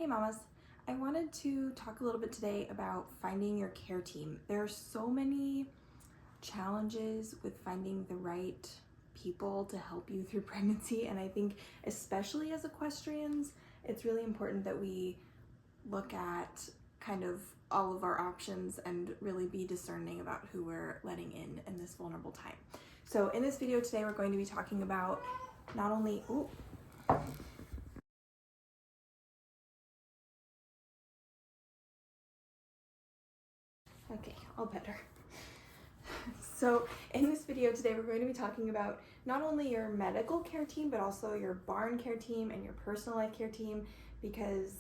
Hey mamas, I wanted to talk a little bit today about finding your care team. There are so many challenges with finding the right people to help you through pregnancy, and I think especially as equestrians, it's really important that we look at kind of all of our options and really be discerning about who we're letting in this vulnerable time. So in this video today, we're going to be talking about not only, okay, all better. So in this video today, we're going to be talking about not only your medical care team, but also your barn care team and your personal life care team, because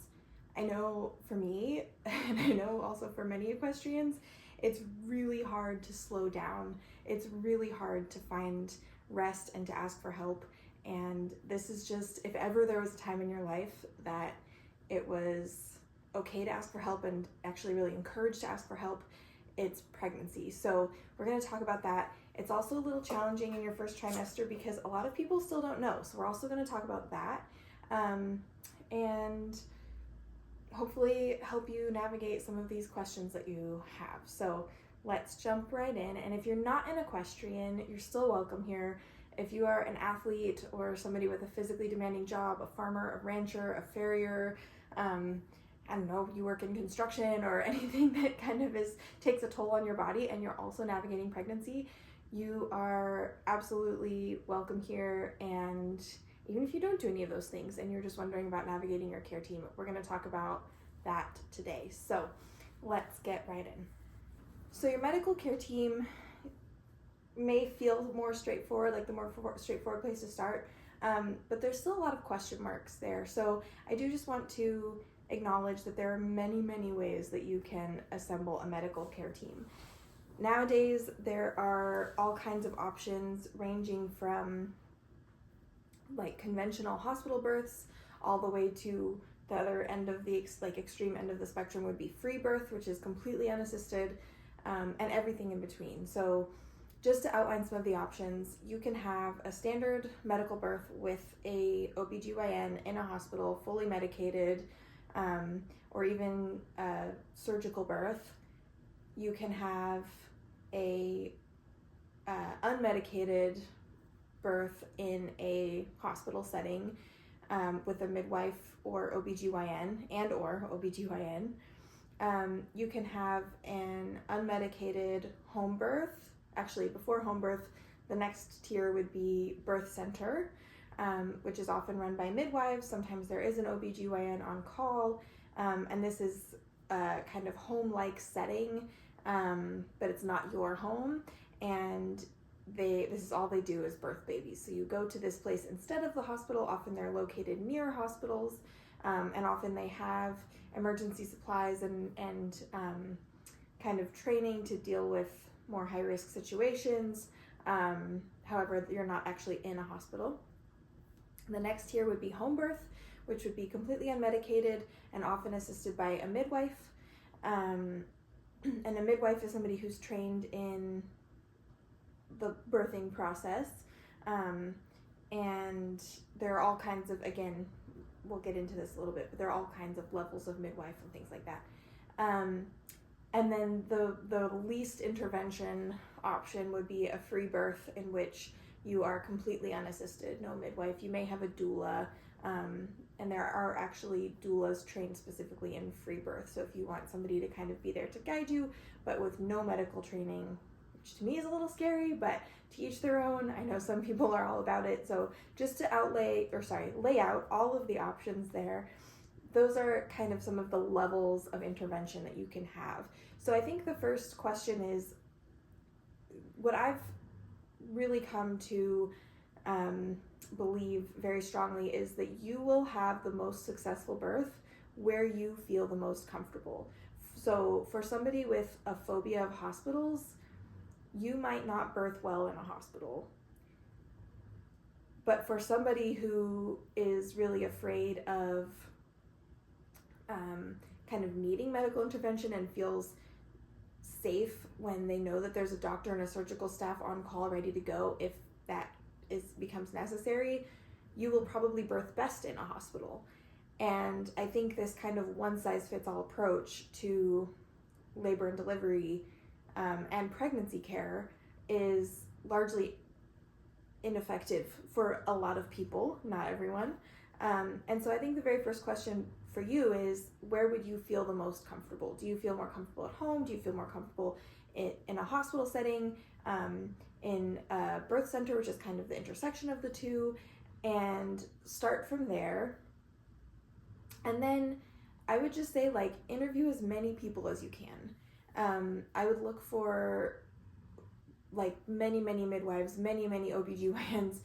I know for me, and I know also for many equestrians, it's really hard to slow down. It's really hard to find rest and to ask for help. And this is just, if ever there was a time in your life that it was okay to ask for help and actually really encouraged to ask for help, it's pregnancy. So we're going to talk about that. It's also a little challenging in your first trimester because a lot of people still don't know. So we're also going to talk about that and hopefully help you navigate some of these questions that you have. So let's jump right in. And if you're not an equestrian, you're still welcome here. If you are an athlete or somebody with a physically demanding job, a farmer, a rancher, a farrier, I don't know, you work in construction or anything that kind of takes a toll on your body and you're also navigating pregnancy, you are absolutely welcome here. And even if you don't do any of those things and you're just wondering about navigating your care team, we're going to talk about that today. So let's get right in. So your medical care team may feel more straightforward, like the more straightforward place to start, but there's still a lot of question marks there. So I do just want to acknowledge that there are many ways that you can assemble a medical care team. Nowadays, there are all kinds of options ranging from like conventional hospital births all the way to the other end of the extreme end of the spectrum would be free birth, which is completely unassisted, and everything in between. So just to outline some of the options, you can have a standard medical birth with a OBGYN in a hospital, fully medicated, or even a surgical birth. You can have a unmedicated birth in a hospital setting with a midwife or OBGYN and or OBGYN. You can have an unmedicated home birth. Actually, before home birth, the next tier would be birth center, which is often run by midwives. Sometimes there is an OBGYN on call, and this is a kind of home-like setting, but it's not your home, and this is all they do is birth babies. So you go to this place instead of the hospital. Often they're located near hospitals, and often they have emergency supplies and kind of training to deal with more high-risk situations. However, you're not actually in a hospital. The next tier would be home birth, which would be completely unmedicated and often assisted by a midwife. And a midwife is somebody who's trained in the birthing process. And there are all kinds of, again, we'll get into this a little bit, but there are all kinds of levels of midwife and things like that. And then the least intervention option would be a free birth in which you are completely unassisted, no midwife. You may have a doula, and there are actually doulas trained specifically in free birth. So if you want somebody to kind of be there to guide you, but with no medical training, which to me is a little scary, but to each their own. I know some people are all about it. So just to lay out all of the options there, those are kind of some of the levels of intervention that you can have. So I think the first question is, what I've really come to believe very strongly is that you will have the most successful birth where you feel the most comfortable. So for somebody with a phobia of hospitals, you might not birth well in a hospital. But for somebody who is really afraid of kind of needing medical intervention and feels safe when they know that there's a doctor and a surgical staff on call ready to go if that becomes necessary, you will probably birth best in a hospital. And I think this kind of one-size-fits-all approach to labor and delivery and pregnancy care is largely ineffective for a lot of people, not everyone. And so I think the very first question for you is, where would you feel the most comfortable? Do you feel more comfortable at home? Do you feel more comfortable in a hospital setting, in a birth center, which is kind of the intersection of the two? And start from there. And then I would just say, like, interview as many people as you can. I would look for like many midwives, many OBGYNs,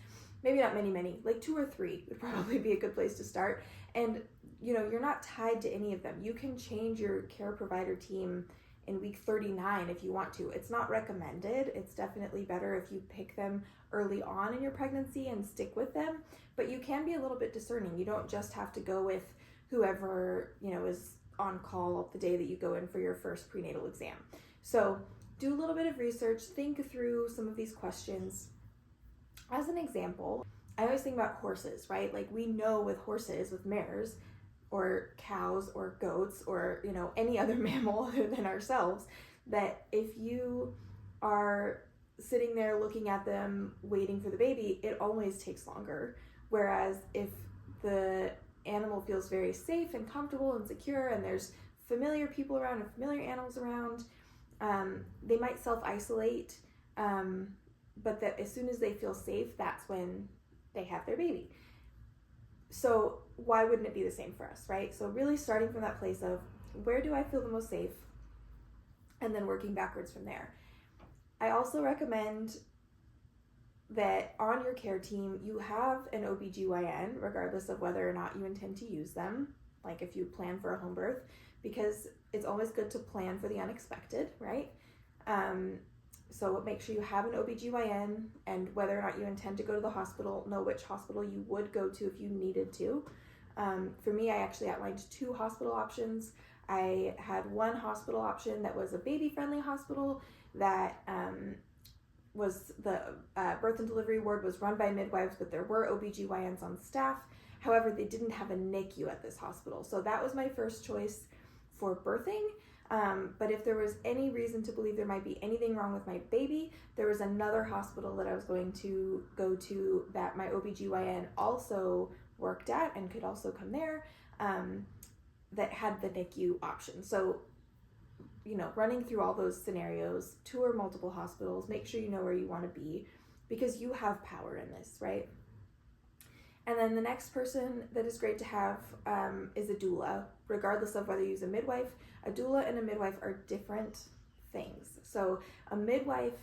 maybe not many, like 2 or 3 would probably be a good place to start. And you're not tied to any of them. You can change your care provider team in week 39 if you want to. It's not recommended. It's definitely better if you pick them early on in your pregnancy and stick with them, but you can be a little bit discerning. You don't just have to go with whoever, is on call the day that you go in for your first prenatal exam. So do a little bit of research, think through some of these questions. As an example, I always think about horses, right? Like, we know with horses, with mares or cows or goats or, any other mammal other than ourselves, that if you are sitting there looking at them, waiting for the baby, it always takes longer. Whereas if the animal feels very safe and comfortable and secure, and there's familiar people around and familiar animals around, they might self-isolate, but that as soon as they feel safe, that's when they have their baby. So why wouldn't it be the same for us, right? So really starting from that place of, where do I feel the most safe? And then working backwards from there. I also recommend that on your care team, you have an OBGYN, regardless of whether or not you intend to use them, like if you plan for a home birth, because it's always good to plan for the unexpected, right? So make sure you have an OBGYN, and whether or not you intend to go to the hospital, know which hospital you would go to if you needed to. For me, I actually outlined 2 hospital options. I had one hospital option that was a baby-friendly hospital that was the birth and delivery ward was run by midwives, but there were OBGYNs on staff. However, they didn't have a NICU at this hospital. So that was my first choice for birthing. But if there was any reason to believe there might be anything wrong with my baby, there was another hospital that I was going to go to that my OBGYN also worked at and could also come there, that had the NICU option. So, running through all those scenarios, tour multiple hospitals, make sure you know where you want to be, because you have power in this, right? And then the next person that is great to have is a doula, regardless of whether you use a midwife. A doula and a midwife are different things. So a midwife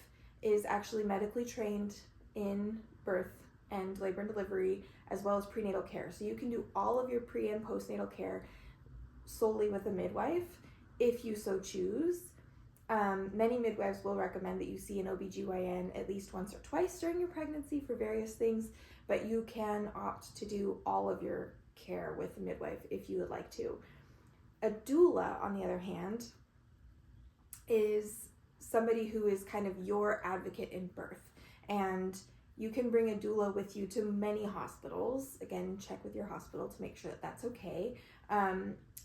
is actually medically trained in birth and labor and delivery, as well as prenatal care. So you can do all of your pre and postnatal care solely with a midwife if you so choose. Many midwives will recommend that you see an OBGYN at least once or twice during your pregnancy for various things, but you can opt to do all of your care with a midwife if you would like to. A doula, on the other hand, is somebody who is kind of your advocate in birth, and you can bring a doula with you to many hospitals. Again, check with your hospital to make sure that that's okay.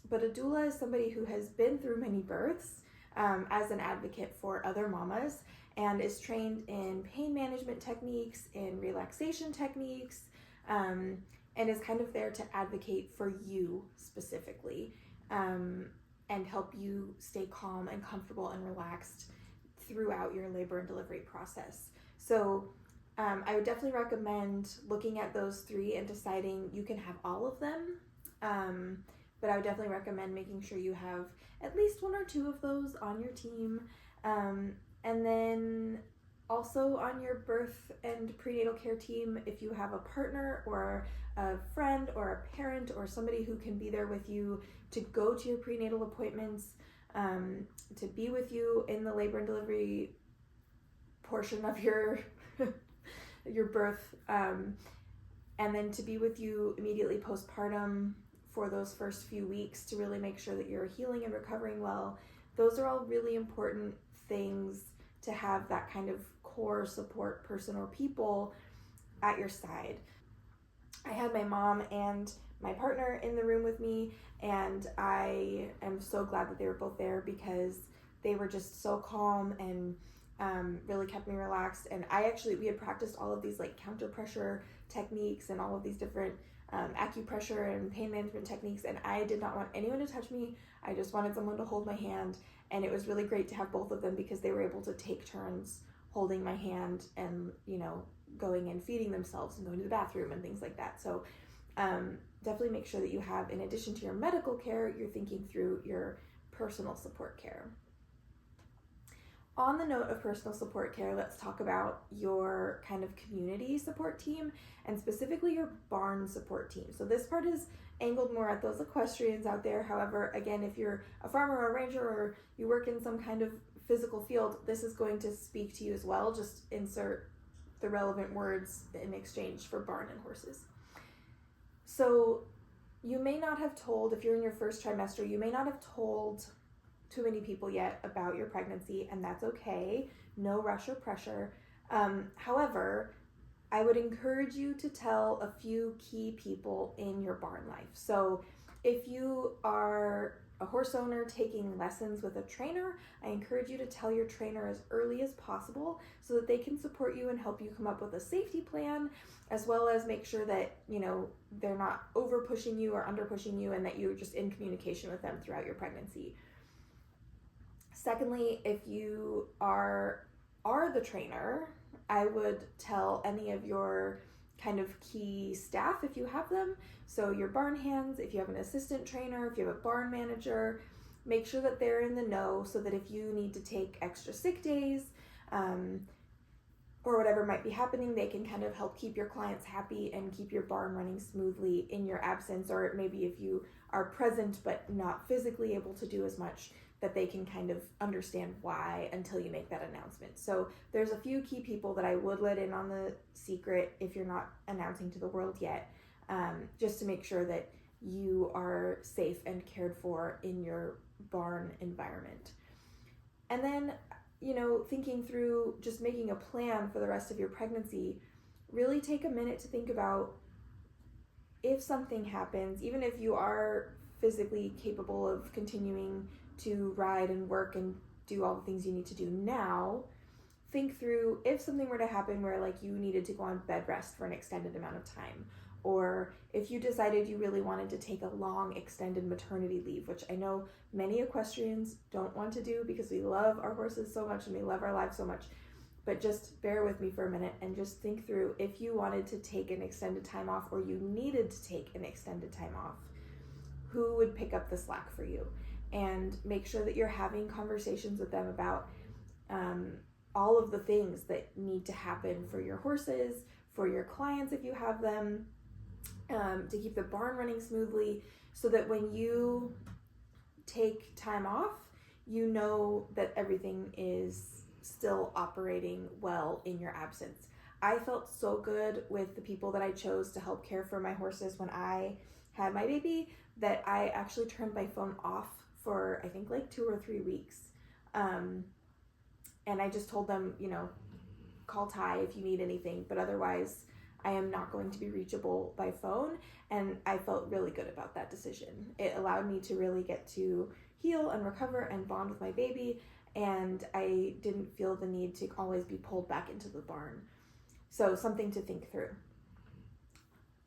But a doula is somebody who has been through many births as an advocate for other mamas, and is trained in pain management techniques, in relaxation techniques, and is kind of there to advocate for you specifically, and help you stay calm and comfortable and relaxed throughout your labor and delivery process. So I would definitely recommend looking at those 3 and deciding you can have all of them. But I would definitely recommend making sure you have at least 1 or 2 of those on your team. And then also on your birth and prenatal care team, if you have a partner or a friend or a parent or somebody who can be there with you to go to your prenatal appointments, to be with you in the labor and delivery portion of your your birth, and then to be with you immediately postpartum for those first few weeks to really make sure that you're healing and recovering well. Those are all really important things to have that kind of core support person or people at your side. I had my mom and my partner in the room with me, and I am so glad that they were both there because they were just so calm and really kept me relaxed. And we had practiced all of these like counter pressure techniques and all of these different acupressure and pain management techniques, and I did not want anyone to touch me. I just wanted someone to hold my hand, and it was really great to have both of them because they were able to take turns holding my hand and, you know, going and feeding themselves and going to the bathroom and things like that. So definitely make sure that you have, in addition to your medical care, you're thinking through your personal support care. On the note of personal support care, let's talk about your kind of community support team, and specifically your barn support team. So this part is angled more at those equestrians out there. However, again, if you're a farmer or a ranger or you work in some kind of physical field, this is going to speak to you as well. Just insert the relevant words in exchange for barn and horses. So you may not have told, if you're in your first trimester, you may not have told too many people yet about your pregnancy, and that's okay. No rush or pressure. However, I would encourage you to tell a few key people in your barn life. So if you are a horse owner taking lessons with a trainer, I encourage you to tell your trainer as early as possible so that they can support you and help you come up with a safety plan, as well as make sure that, you know, they're not over pushing you or under pushing you, and that you're just in communication with them throughout your pregnancy. Secondly, if you are the trainer, I would tell any of your kind of key staff if you have them. So your barn hands, if you have an assistant trainer, if you have a barn manager, make sure that they're in the know so that if you need to take extra sick days or whatever might be happening, they can kind of help keep your clients happy and keep your barn running smoothly in your absence, or maybe if you are present but not physically able to do as much, that they can kind of understand why until you make that announcement. So there's a few key people that I would let in on the secret if you're not announcing to the world yet, just to make sure that you are safe and cared for in your barn environment. And then, you know, thinking through just making a plan for the rest of your pregnancy, really take a minute to think about if something happens, even if you are physically capable of continuing to ride and work and do all the things you need to do now, think through if something were to happen where like you needed to go on bed rest for an extended amount of time, or if you decided you really wanted to take a long extended maternity leave, which I know many equestrians don't want to do because we love our horses so much and we love our lives so much. But just bear with me for a minute and just think through if you wanted to take an extended time off, or you needed to take an extended time off, who would pick up the slack for you? And make sure that you're having conversations with them about all of the things that need to happen for your horses, for your clients if you have them, to keep the barn running smoothly, so that when you take time off, you know that everything is still operating well in your absence. I felt so good with the people that I chose to help care for my horses when I had my baby that I actually turned my phone off for I think like 2 or 3 weeks. And I just told them, you know, call Ty if you need anything, but otherwise I am not going to be reachable by phone. And I felt really good about that decision. It allowed me to really get to heal and recover and bond with my baby, and I didn't feel the need to always be pulled back into the barn. So something to think through.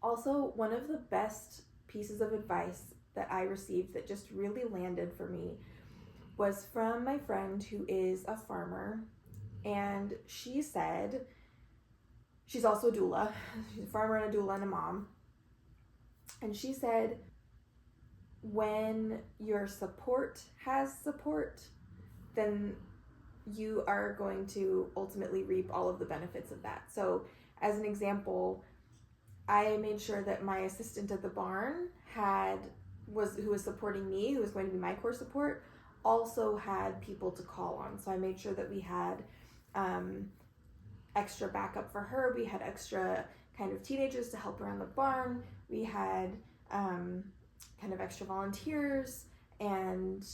Also, one of the best pieces of advice that I received that just really landed for me was from my friend who is a farmer, and she said, she's also a doula, she's a farmer and a doula and a mom, and she said, when your support has support, then you are going to ultimately reap all of the benefits of that. So as an example, I made sure that my assistant at the barn who was supporting me, who was going to be my core support, also had people to call on. So I made sure that we had extra backup for her. We had extra kind of teenagers to help around the barn. We had kind of extra volunteers, and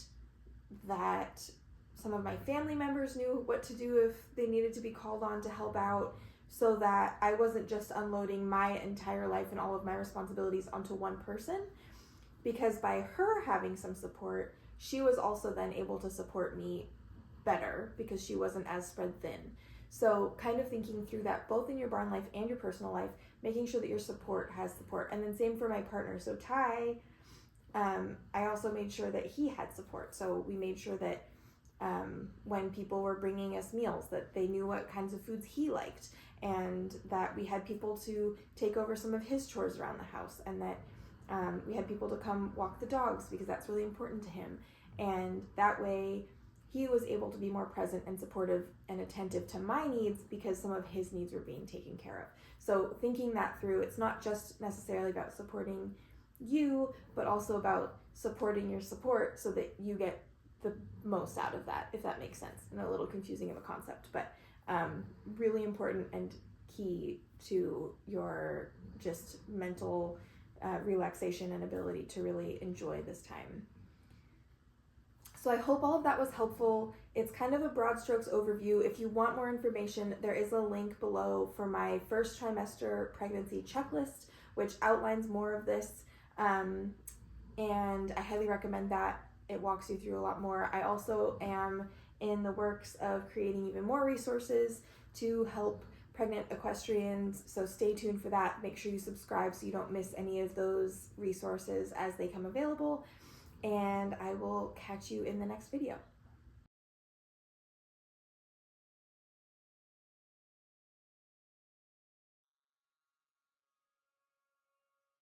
that some of my family members knew what to do if they needed to be called on to help out. so that I wasn't just unloading my entire life and all of my responsibilities onto one person. Because by her having some support, she was also then able to support me better because she wasn't as spread thin. So kind of thinking through that both in your barn life and your personal life, making sure that your support has support. And then same for my partner. So Ty, I also made sure that he had support. So we made sure that when people were bringing us meals, that they knew what kinds of foods he liked, and that we had people to take over some of his chores around the house, and that we had people to come walk the dogs because that's really important to him. And that way he was able to be more present and supportive and attentive to my needs because some of his needs were being taken care of. So thinking that through, it's not just necessarily about supporting you, but also about supporting your support so that you get the most out of that, if that makes sense. And a little confusing of a concept, but really important and key to your just mental relaxation and ability to really enjoy this time. So I hope all of that was helpful. It's kind of a broad strokes overview. If you want more information, there is a link below for my first trimester pregnancy checklist, which outlines more of this. And I highly recommend that. It walks you through a lot more. I also am in the works of creating even more resources to help pregnant equestrians, so stay tuned for that. Make sure you subscribe so you don't miss any of those resources as they come available, and I will catch you in the next video.